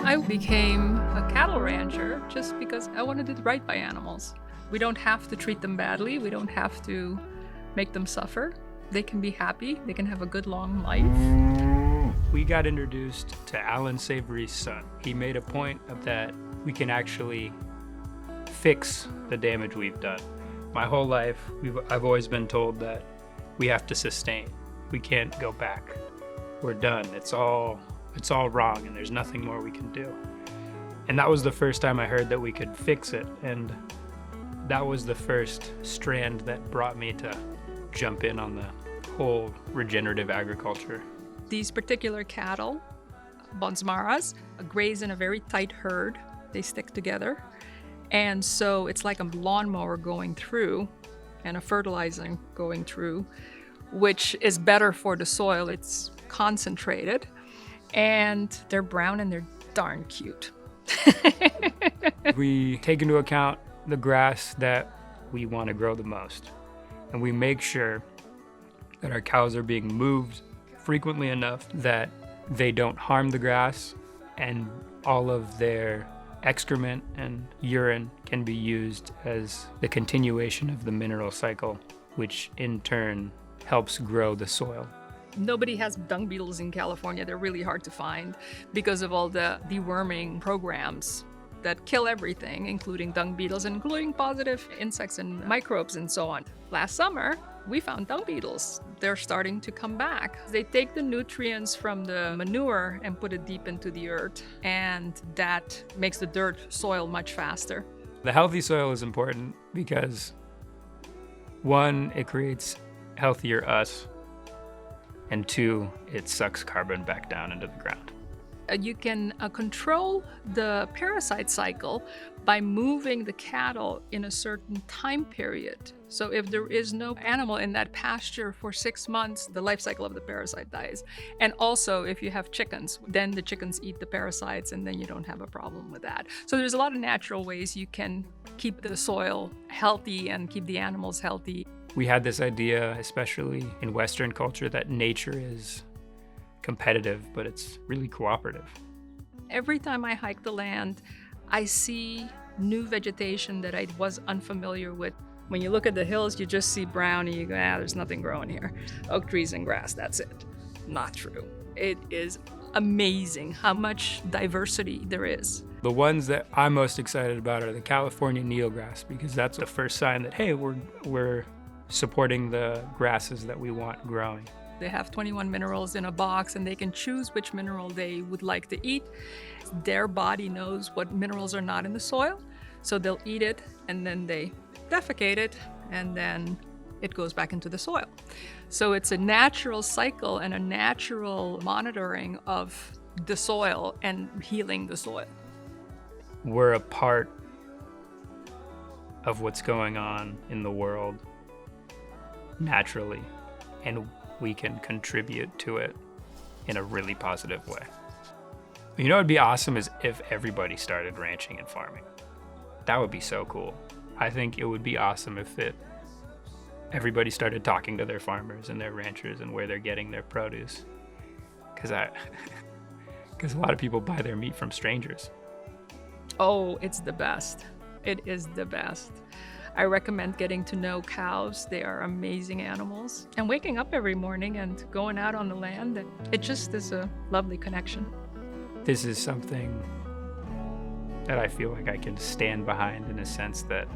I became a cattle rancher just because I wanted to do right by animals. We don't have to treat them badly. We don't have to make them suffer. They can be happy. They can have a good long life. We got introduced to Alan Savory's son. He made a point of that we can actually fix the damage we've done. My whole life, I've always been told that we have to sustain. We can't go back. We're done. It's all wrong, and there's nothing more we can do. And that was the first time I heard that we could fix it, and that was the first strand that brought me to jump in on the whole regenerative agriculture. These particular cattle, Bonsmaras, graze in a very tight herd. They stick together. And so it's like a lawnmower going through and a fertilizing going through, which is better for the soil. It's concentrated. And they're brown and they're darn cute. We take into account the grass that we want to grow the most. And we make sure that our cows are being moved frequently enough that they don't harm the grass, and all of their excrement and urine can be used as the continuation of the mineral cycle, which in turn helps grow the soil. Nobody has dung beetles in California. They're really hard to find because of all the deworming programs that kill everything, including dung beetles, including positive insects and microbes and so on. Last summer, we found dung beetles. They're starting to come back. They take the nutrients from the manure and put it deep into the earth, and that makes the dirt soil much faster. The healthy soil is important because, one, it creates healthier us, and two, it sucks carbon back down into the ground. You can control the parasite cycle by moving the cattle in a certain time period. So if there is no animal in that pasture for 6 months, the life cycle of the parasite dies. And also, if you have chickens, then the chickens eat the parasites, and then you don't have a problem with that. So there's a lot of natural ways you can keep the soil healthy and keep the animals healthy. We had this idea, especially in Western culture, that nature is competitive, but it's really cooperative. Every time I hike the land, I see new vegetation that I was unfamiliar with. When you look at the hills, you just see brown and you go, there's nothing growing here. Oak trees and grass, that's it. Not true. It is amazing how much diversity there is. The ones that I'm most excited about are the California needlegrass, because that's the first sign that, hey, we're supporting the grasses that we want growing. They have 21 minerals in a box, and they can choose which mineral they would like to eat. Their body knows what minerals are not in the soil, so they'll eat it, and then they defecate it, and then it goes back into the soil. So it's a natural cycle and a natural monitoring of the soil and healing the soil. We're a part of what's going on in the world naturally, and we can contribute to it in a really positive way. You know what would be awesome is if everybody started ranching and farming. That would be so cool. I think it would be awesome if everybody started talking to their farmers and their ranchers and where they're getting their produce. Because a lot of people buy their meat from strangers. Oh, it's the best. It is the best. I recommend getting to know cows. They are amazing animals. And waking up every morning and going out on the land, it just is a lovely connection. This is something that I feel like I can stand behind, in a sense that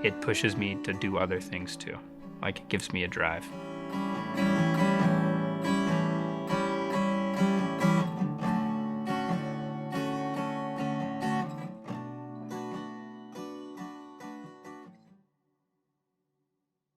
it pushes me to do other things too. Like, it gives me a drive.